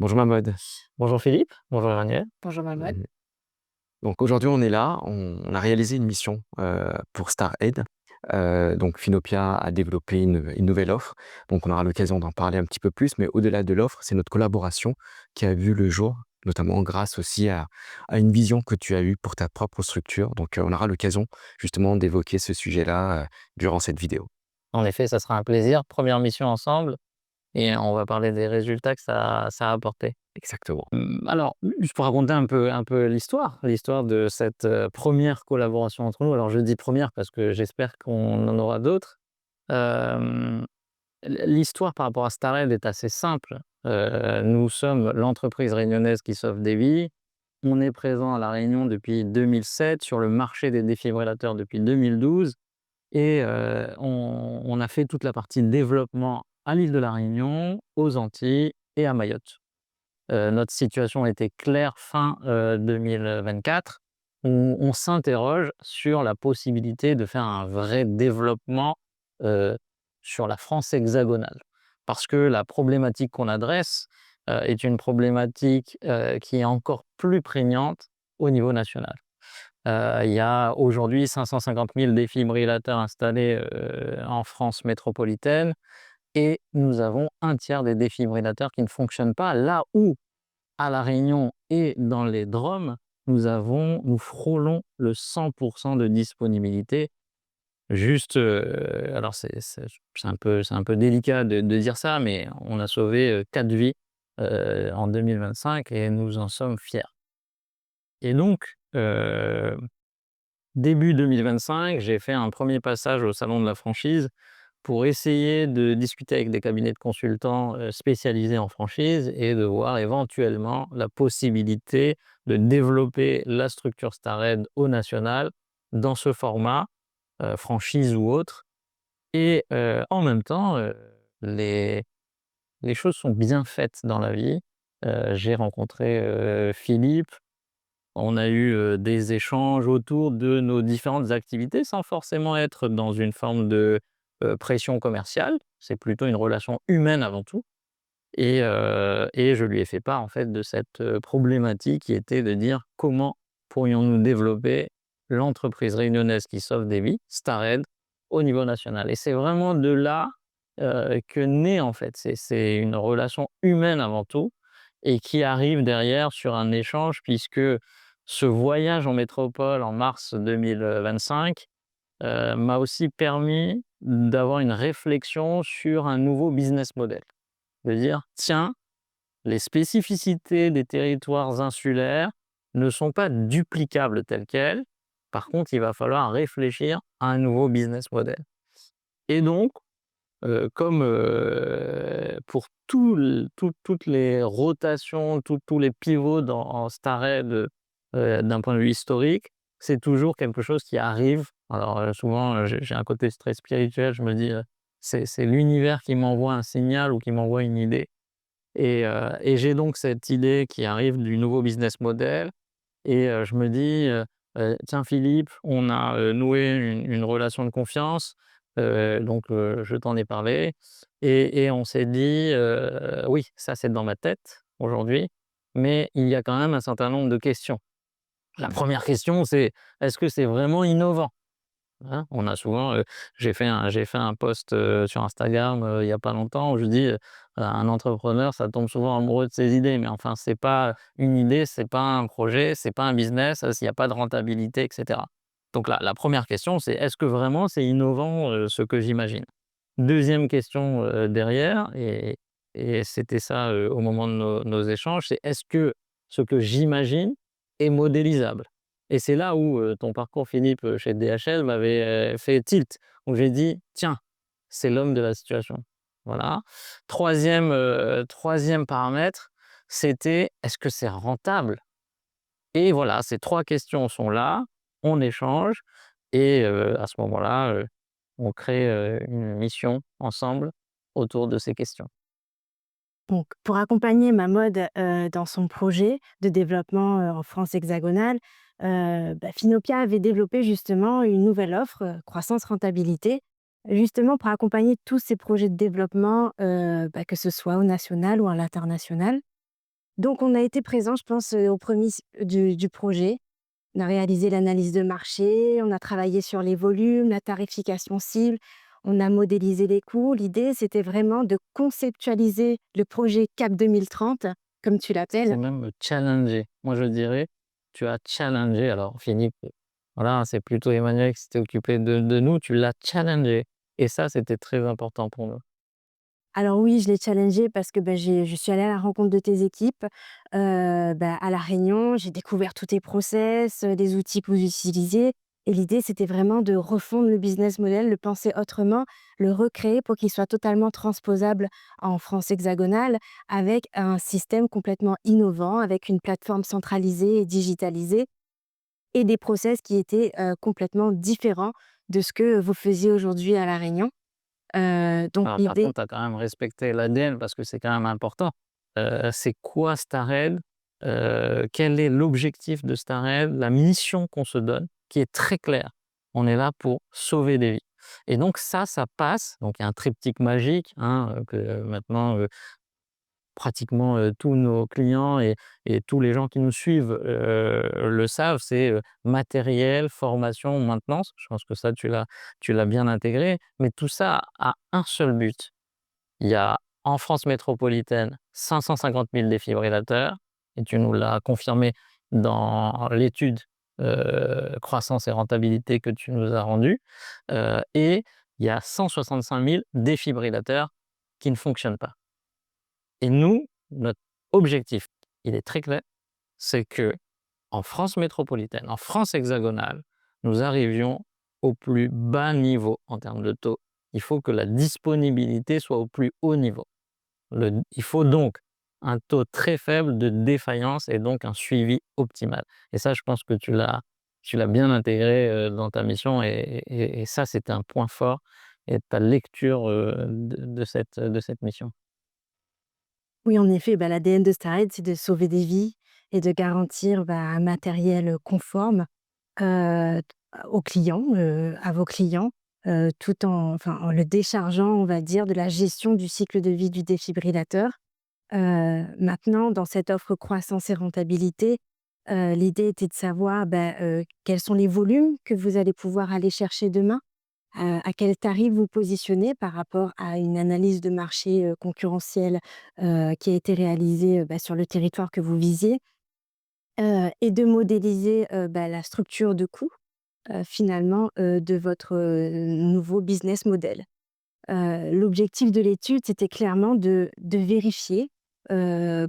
Bonjour Mahmoud. Bonjour Philippe, bonjour Raniel. Bonjour Manuel. Mmh. Donc aujourd'hui, on est là, on a réalisé une mission, pour StarAid. Donc Finopia a développé une nouvelle offre, donc on aura l'occasion d'en parler un petit peu plus, mais au-delà de l'offre, c'est notre collaboration qui a vu le jour, notamment grâce aussi à une vision que tu as eue pour ta propre structure. Donc, on aura l'occasion justement d'évoquer ce sujet-là, durant cette vidéo. En effet, ça sera un plaisir. Première mission ensemble et on va parler des résultats que ça a apporté. Exactement. Alors, juste pour raconter un peu l'histoire de cette, 1re collaboration entre nous. Alors je dis première parce que j'espère qu'on en aura d'autres. Hem, l'histoire par rapport à Starred est assez simple. Nous sommes l'entreprise réunionnaise qui sauve des vies. On est présent à La Réunion depuis 2007, sur le marché des défibrillateurs depuis 2012. Et on a fait toute la partie développement à l'île de La Réunion, aux Antilles et à Mayotte. Notre situation était claire fin, 2024, où on s'interroge sur la possibilité de faire un vrai développement, heu, sur la France hexagonale. Parce que la problématique qu'on adresse, est une problématique, qui est encore plus prégnante au niveau national. Il y a aujourd'hui 550 000 défibrillateurs installés, en France métropolitaine et nous avons un tiers des défibrillateurs qui ne fonctionnent pas. Là où, à La Réunion et dans les DROM, nous frôlons le 100 de disponibilité. Juste, alors c'est un peu délicat de dire ça, mais on a sauvé, 4 vies, en 2025 et nous en sommes fiers. Et donc, début 2025, j'ai fait un premier passage au salon de la franchise pour essayer de discuter avec des cabinets de consultants, spécialisés en franchise et de voir éventuellement la possibilité de développer la structure Starred au national dans ce format, franchise ou autre. Et en même temps, les les choses sont bien faites dans la vie. J'ai rencontré, Philippe. On a eu, des échanges autour de nos différentes activités sans forcément être dans une forme de, pression commerciale. C'est plutôt une relation humaine avant tout. Et je lui ai fait part en fait de cette, problématique qui était de dire: «Comment pourrions-nous développer l'entreprise réunionnaise qui sauve des vies, StarAid, au niveau national?» Et c'est vraiment de là, que naît en fait, c'est une relation humaine avant tout et qui arrive derrière sur un échange puisque ce voyage en métropole en mars 2025, m'a aussi permis d'avoir une réflexion sur un nouveau business model. De dire: «Tiens, les spécificités des territoires insulaires ne sont pas duplicables telles quelles. Par contre, il va falloir réfléchir à un nouveau business model». Et donc, comme, pour toutes les rotations, tous les pivots en Starred, d'un point de vue historique, c'est toujours quelque chose qui arrive. Alors, souvent, j'ai un côté très spirituel, je me dis, c'est l'univers qui m'envoie un signal ou qui m'envoie une idée. Et j'ai donc cette idée qui arrive du nouveau business model et je me dis, «Tiens Philippe, on a, noué une relation de confiance», donc je t'en ai parlé et on s'est dit, «Oui, ça c'est dans ma tête aujourd'hui, mais il y a quand même un certain nombre de questions». La première question, c'est: «Est-ce que c'est vraiment innovant?» Hein, on a souvent, j'ai fait un post, sur Instagram, il y a pas longtemps où je dis, «Un entrepreneur, ça tombe souvent amoureux de ses idées», mais enfin, c'est pas une idée, c'est pas un projet, c'est pas un business, s'il y a pas de rentabilité et cetera. Donc la 1re question, c'est: «Est-ce que vraiment c'est innovant, ce que j'imagine?» Deuxième question, derrière et c'était ça, au moment de nos échanges, c'est: «Est-ce que ce que j'imagine est modélisable?» Et c'est là où, ton parcours Philippe, chez DHL m'avait, fait tilt, où j'ai dit: «Tiens, c'est l'homme de la situation». Voilà. 3e paramètre, c'était: «Est-ce que c'est rentable?» Et voilà, ces 3 questions sont là, on échange et à ce moment-là, on crée, une mission ensemble autour de ces questions. Donc pour accompagner ma mode, dans son projet de développement, en France hexagonale, Finopia avait développé justement une nouvelle offre, croissance rentabilité, justement pour accompagner tous ces projets de développement, que ce soit au national ou à l'international. Donc on a été présent, je pense, aux prémices du projet. On a réalisé l'analyse de marché, on a travaillé sur les volumes, la tarification cible, on a modélisé les coûts. L'idée, c'était vraiment de conceptualiser le projet CAP 2030, comme tu C'est l'appelles. même challenger. Moi, je dirais, tu as challengé, alors Philippe, voilà, c'est plutôt Emmanuel qui s'était occupé de nous, tu l'as challengé et ça, c'était très important pour nous. Alors oui, je l'ai challengé parce que, je suis allée à la rencontre de tes équipes, à La Réunion. J'ai découvert tous tes process, les outils que vous utilisiez et l'idée, c'était vraiment de refondre le business model, le penser autrement, le recréer pour qu'il soit totalement transposable en France hexagonale avec un système complètement innovant, avec une plateforme centralisée et digitalisée et des process qui étaient, complètement différents de ce que vous faisiez aujourd'hui à La Réunion. Donc Alors par l'idée. contre, tu as quand même respecté l'ADN parce que c'est quand même important. C'est quoi Stared? Quel est l'objectif de Stared? La mission qu'on se donne, qui est très claire. On est là pour sauver des vies et donc ça passe donc il y a un triptyque magique, hein, que maintenant, pratiquement, tous nos clients et tous les gens qui nous suivent, le savent, c'est, matériel, formation, maintenance. Je pense que ça tu l'as bien intégré, mais tout ça a un seul but. Il y a en France métropolitaine 550 000 défibrillateurs et tu nous l'as confirmé dans l'étude, croissance et rentabilité que tu nous as rendue, et il y a 165 000 défibrillateurs qui ne fonctionnent pas. Et nous, notre objectif, il est très clair, c'est que en France métropolitaine, en France hexagonale, nous arrivions au plus bas niveau en termes de taux. Il faut que la disponibilité soit au plus haut niveau. Il faut donc un taux très faible de défaillance et donc un suivi optimal. Et ça, je pense que tu l'as bien intégré, dans ta mission et ça, c'était un point fort et ta lecture, de cette mission. Oui, en effet, l'ADN de Starrett, c'est de sauver des vies et de garantir, un matériel, conforme, t aux clients, à vos clients, tout en le déchargeant, on va dire, de la gestion du cycle de vie du défibrillateur. Maintenant, dans cette offre croissance et rentabilité, l'idée était de savoir, quels sont les volumes que vous allez pouvoir aller chercher demain? À quel tarif vous positionnez par rapport à une analyse de marché, concurrentielle, qui a été réalisée, sur le territoire que vous visiez? Et de modéliser, la structure de coût, finalement, de votre, nouveau business model. L'objectif de l'étude, c'était clairement de vérifier,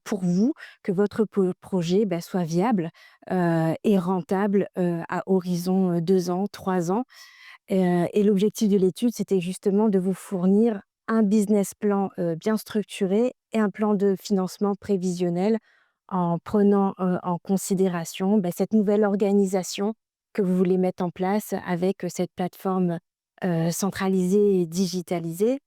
pour vous, que votre projet, soit viable, et rentable, à horizon, 2 ans, 3 ans. Et l'objectif de l'étude, c'était justement de vous fournir un business plan, bien structuré et un plan de financement prévisionnel en prenant, en considération, cette nouvelle organisation que vous voulez mettre en place avec, cette plateforme, centralisée et digitalisée.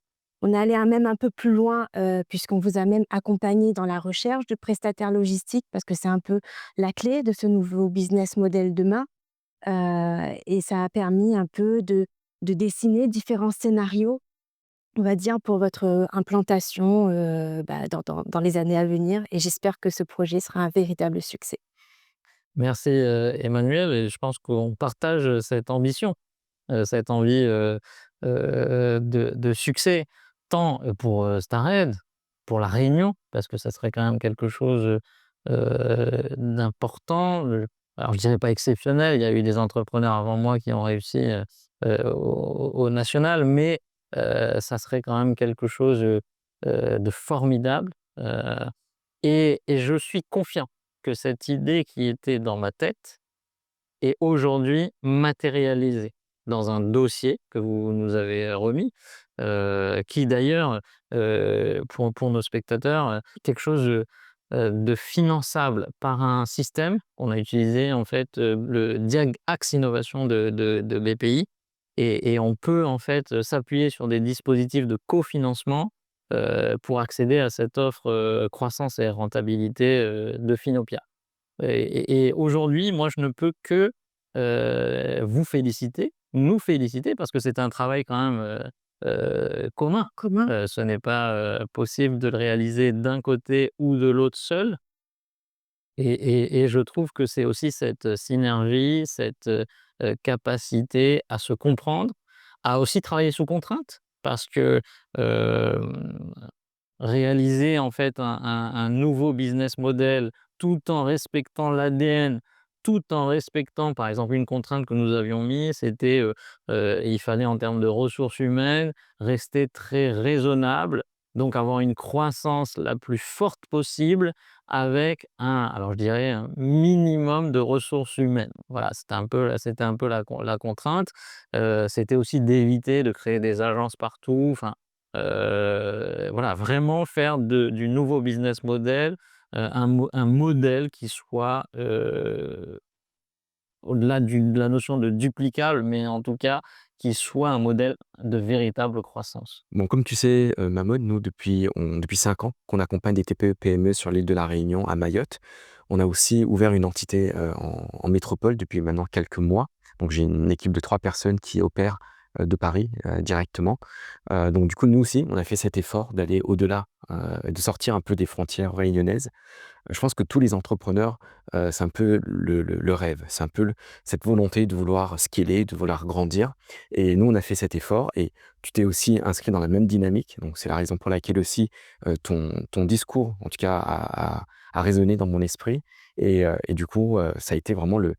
On est allé même un peu plus loin, puisqu'on vous a même accompagné dans la recherche de prestataires logistiques parce que c'est un peu la clé de ce nouveau business model demain. Et ça a permis un peu de dessiner différents scénarios, on va dire, pour votre, implantation, dans les années à venir et j'espère que ce projet sera un véritable succès. Merci, Emmanuel et je pense qu'on partage, cette ambition, cette envie, de succès tant, pour, Stared, pour La Réunion, parce que ça serait quand même quelque chose, d'important, alors je dirais pas exceptionnel, il y a eu des entrepreneurs avant moi qui ont réussi, au national, mais, ça serait quand même quelque chose, de formidable, et je suis confiant que cette idée qui était dans ma tête est aujourd'hui matérialisée dans un dossier que vous nous avez remis, qui d'ailleurs, pour nos spectateurs, quelque chose, de finançable par un système. On a utilisé en fait, le Diag Axe Innovation de BPI et on peut en fait, s'appuyer sur des dispositifs de cofinancement, pour accéder à cette offre, croissance et rentabilité, de Finopia. Et aujourd'hui, moi, je ne peux que, vous féliciter, nous féliciter parce que c'est un travail quand même, commun. Commun? Ce n'est pas, possible de le réaliser d'un côté ou de l'autre seul. Et je trouve que c'est aussi cette synergie, cette, capacité à se comprendre, à aussi travailler sous contrainte parce que, hem, réaliser en fait un nouveau business model tout en respectant l'ADN, tout en respectant par exemple une contrainte que nous avions mis, c'était, il fallait en termes de ressources humaines rester très raisonnable, donc avoir une croissance la plus forte possible avec alors je dirais un minimum de ressources humaines. Voilà, c'était un peu la contrainte. C'était aussi d'éviter de créer des agences partout, enfin, voilà, vraiment faire du nouveau business model, un modèle qui soit, au-delà de la notion de duplicable, mais en tout cas qui soit un modèle de véritable croissance. Bon, comme tu sais, Mahmoud, nous depuis 5 ans qu'on accompagne des TPE-PME sur l'île de la Réunion, à Mayotte. On a aussi ouvert une entité, en métropole depuis maintenant quelques mois. Donc j'ai une équipe de 3 personnes qui opèrent, de Paris, directement. Donc du coup, nous aussi, on a fait cet effort d'aller au-delà, de sortir un peu des frontières réunionnaises. Je pense que tous les entrepreneurs, c'est un peu le rêve. C'est un peu cette volonté de vouloir scaler, de vouloir grandir, et nous, on a fait cet effort, et tu t'es aussi inscrit dans la même dynamique. Donc c'est la raison pour laquelle aussi, ton discours, en tout cas, a résonné dans mon esprit, et du coup, ça a été vraiment le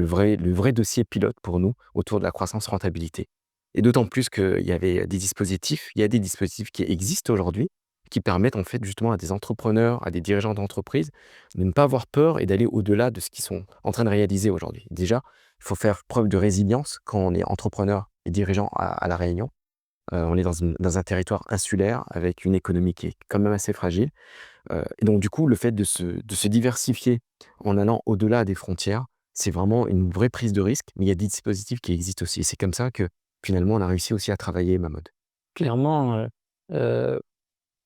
vrai dossier pilote pour nous autour de la croissance rentabilité, et d'autant plus qu'il y avait des dispositifs il y a des dispositifs qui existent aujourd'hui, qui permettent en fait justement à des entrepreneurs, à des dirigeants d'entreprise, de ne pas avoir peur et d'aller au-delà de ce qu'ils sont en train de réaliser aujourd'hui. Déjà, il faut faire preuve de résilience quand on est entrepreneur et dirigeant à La Réunion. On est dans un territoire insulaire avec une économie qui est quand même assez fragile. Et donc du coup, le fait de se diversifier en allant au-delà des frontières, c'est vraiment une vraie prise de risque, mais il y a des dispositifs qui existent aussi. C'est comme ça que finalement on a réussi aussi à travailler ma mode. Clairement, heu,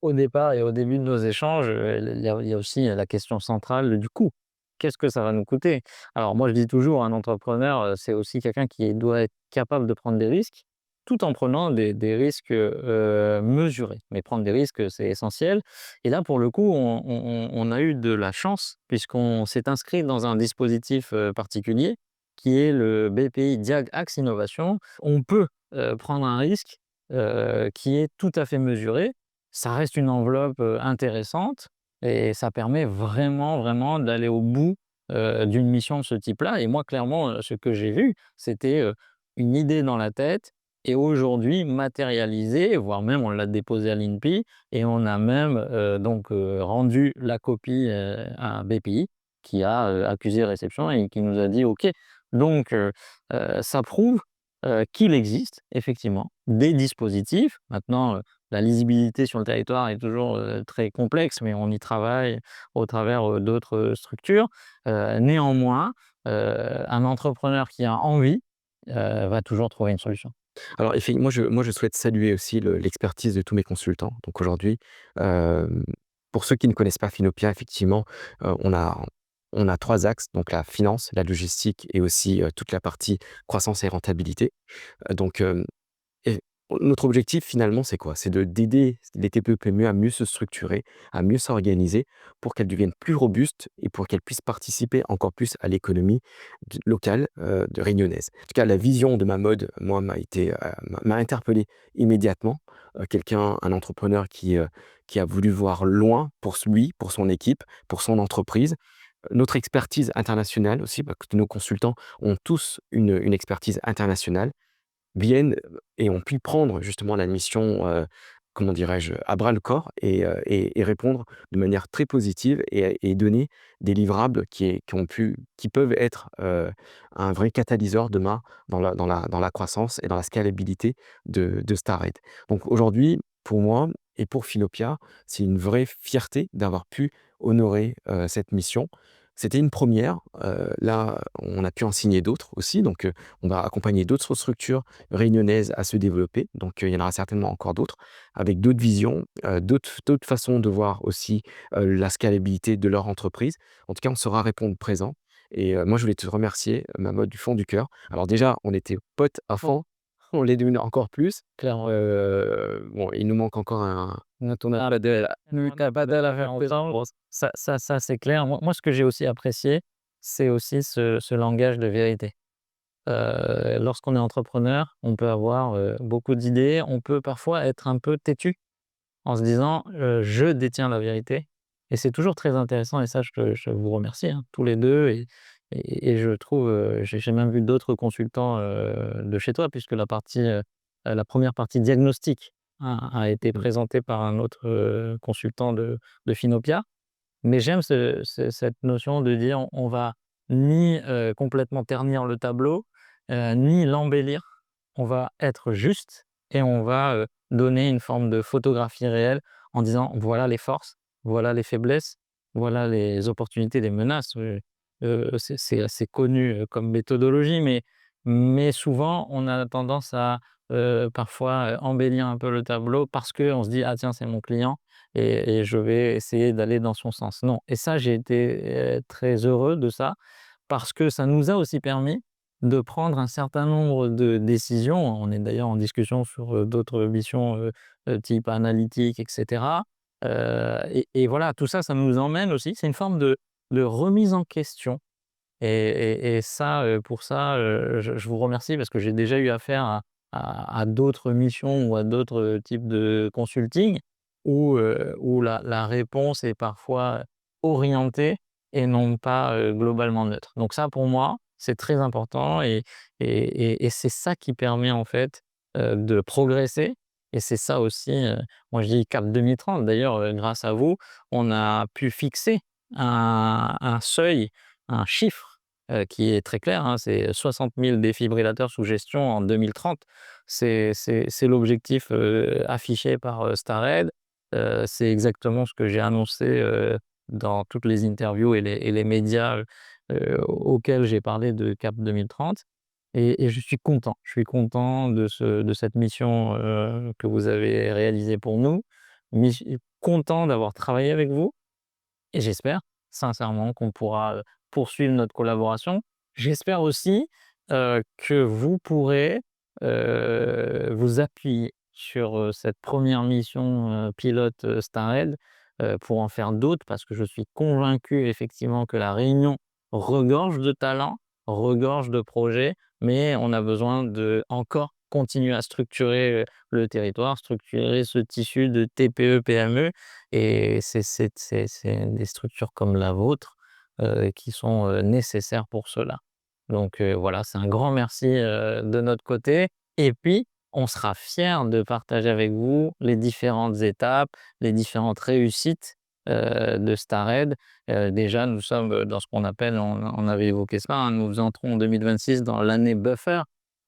au départ et au début de nos échanges, il y a aussi la question centrale du coût. Qu'est-ce que ça va nous coûter? Alors moi, je dis toujours, un entrepreneur, c'est aussi quelqu'un qui doit être capable de prendre des risques, tout en prenant des risques, mesurés. Mais prendre des risques, c'est essentiel. Et là, pour le coup, on a eu de la chance puisqu'on s'est inscrit dans un dispositif, particulier qui est le BPI Diag Axe Innovation. On peut, prendre un risque, qui est tout à fait mesuré. Ça reste une enveloppe, intéressante et ça permet vraiment, vraiment d'aller au bout, d'une mission de ce type-là. Et moi, clairement, ce que j'ai vu, c'était, une idée dans la tête et aujourd'hui matérialisée, voire même on l'a déposée à l'INPI et on a même, donc, rendu la copie, à BPI qui a, accusé réception et qui nous a dit: «OK». Donc, ça prouve, qu'il existe effectivement des dispositifs. Maintenant, la lisibilité sur le territoire est toujours, très complexe, mais on y travaille au travers, d'autres, structures. Néanmoins, un entrepreneur qui a envie, va toujours trouver une solution. Alors moi je souhaite saluer aussi l'expertise de tous mes consultants. Donc aujourd'hui, hem, pour ceux qui ne connaissent pas Finopia, effectivement, on a 3 axes, donc la finance, la logistique et aussi, toute la partie croissance et rentabilité. Donc et notre objectif finalement, c'est quoi? C'est d'aider les TPE-PME à mieux se structurer, à mieux s'organiser pour qu'elles deviennent plus robustes et pour qu'elles puissent participer encore plus à l'économie locale, de réunionnaise. En tout cas, la vision de ma mode, moi, m'a interpellé immédiatement. Un entrepreneur qui a voulu voir loin pour lui, pour son équipe, pour son entreprise. Notre expertise internationale aussi, parce que nos consultants ont tous une expertise internationale, viennent, et ont pu prendre justement la mission, comment dirais-je? À bras le corps, et répondre de manière très positive, et donner des livrables qui peuvent être, un vrai catalyseur demain dans la croissance et dans la scalabilité de Starrett. Donc aujourd'hui, pour moi et pour Finopia, c'est une vraie fierté d'avoir pu honorer, cette mission. C'était une première, là, on a pu en signer d'autres aussi, donc on va accompagner d'autres structures réunionnaises à se développer. Donc, il y en aura certainement encore d'autres, avec d'autres visions, d'autres façons de voir aussi, la scalabilité de leur entreprise. En tout cas, on saura répondre présent, et moi, je voulais te remercier, Mahmoud, du fond du cœur. Alors déjà, on était potes à Bon, fond, on l'est devenu encore plus. clairement. Bon, il nous manque encore Bon, ça, c'est clair. Moi, ce que j'ai aussi apprécié, c'est aussi ce langage de vérité. Lorsqu'on est entrepreneur, on peut avoir, beaucoup d'idées, on peut parfois être un peu têtu en se disant, «Je détiens la vérité», et c'est toujours très intéressant, et ça je vous remercie, hein, tous les 2, et je trouve, j'ai même vu d'autres consultants, de chez toi, puisque la première partie diagnostic a été Mmh. présentée par un autre, consultant de Finopia. Mais j'aime cette notion de dire on va ni, complètement ternir le tableau, ni l'embellir. On va être juste, et on va, donner une forme de photographie réelle en disant: «Voilà les forces, voilà les faiblesses, voilà les opportunités, les menaces». C'est assez connu, comme méthodologie, mais souvent on a tendance à, parfois, embellir un peu le tableau parce qu'on se dit: «Ah tiens, c'est mon client, et je vais essayer d'aller dans son sens». Non, et ça, j'ai été, très heureux de ça, parce que ça nous a aussi permis de prendre un certain nombre de décisions. On est d'ailleurs en discussion sur, d'autres missions, type analytique, et cetera. Et voilà, tout ça, ça nous emmène aussi, c'est une forme de remise en question, et ça, pour ça, je vous remercie, parce que j'ai déjà eu affaire à d'autres missions ou à d'autres, types de consulting où la réponse est parfois orientée et non pas, globalement neutre. Donc ça, pour moi, c'est très important, et c'est ça qui permet en fait, de progresser, et c'est ça aussi, moi je dis cap 2030. D'ailleurs, grâce à vous, on a pu fixer un seuil, un chiffre, qui est très clair, hein, c'est 60 000 défibrillateurs sous gestion en 2030. C'est l'objectif, affiché par, Starred. C'est exactement ce que j'ai annoncé, dans toutes les interviews et les médias, auxquels j'ai parlé de CAP 2030, et je suis content. Je suis content de cette mission, que vous avez réalisée pour nous. Content d'avoir travaillé avec vous, et j'espère sincèrement qu'on pourra, poursuivre notre collaboration. J'espère aussi, que vous pourrez, vous appuyer sur, cette première mission, pilote, Starred, pour en faire d'autres, parce que je suis convaincu effectivement que la Réunion regorge de talents, regorge de projets, mais on a besoin de encore continuer à structurer, le territoire, structurer ce tissu de TPE-PME, et c'est des structures comme la vôtre, qui sont, nécessaires pour cela. Donc, voilà, c'est un grand merci, de notre côté, et puis on sera fiers de partager avec vous les différentes étapes, les différentes réussites, de Starred. Déjà, nous sommes, dans ce qu'on appelle, on avait évoqué ça, hein, nous entrons en 2026 dans l'année buffer.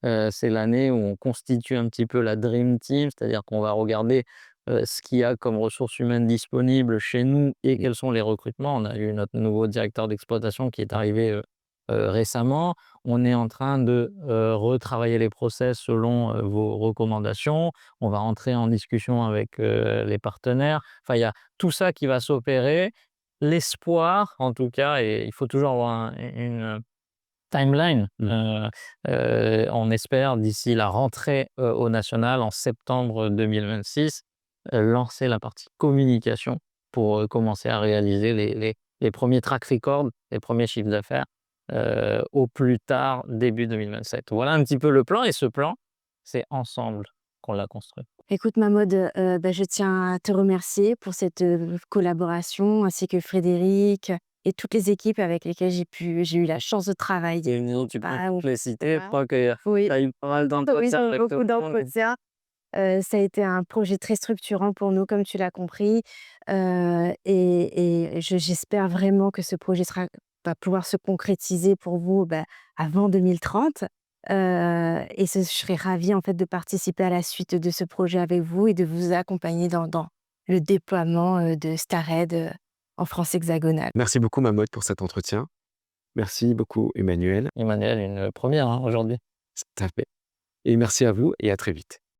C'est l'année où on constitue un petit peu la dream team, c'est-à-dire qu'on va regarder, ce qu'il y a comme ressources humaines disponibles chez nous et Mmh. quels sont les recrutements. On a eu notre nouveau directeur d'exploitation qui est arrivé, récemment. On est en train de, retravailler les process selon, vos recommandations. On va rentrer en discussion avec, les partenaires. Enfin, il y a tout ça qui va s'opérer. L'espoir, en tout cas, et il faut toujours avoir une timeline, Mmh. on espère d'ici la rentrée, au national en septembre 2026, lancer la partie communication pour, commencer à réaliser les 1ers track records, les premiers chiffres d'affaires, au plus tard début 2027. Voilà un petit peu le plan, et ce plan, c'est ensemble qu'on l'a construit. Écoute Mahmoud, je tiens à te remercier pour cette, collaboration, ainsi que Frédéric et toutes les équipes avec lesquelles j'ai eu la chance de travailler. Et nous, tu peux Bah, les citer, je voilà. crois que Oui, tu as eu pas mal oui, d'entretiens avec tout beaucoup le monde. d'entretiens. Ça a été un projet très structurant pour nous, comme tu l'as compris, et j'espère vraiment que ce projet va pouvoir se concrétiser pour vous, avant 2030, je serai ravie, en fait, de participer à la suite de ce projet avec vous et de vous accompagner dans le déploiement, de Starred, en France hexagonale. Merci beaucoup Mahmoud pour cet entretien. Merci beaucoup Emmanuel. Emmanuel, une première, hein, aujourd'hui. Tout à fait, et merci à vous et à très vite.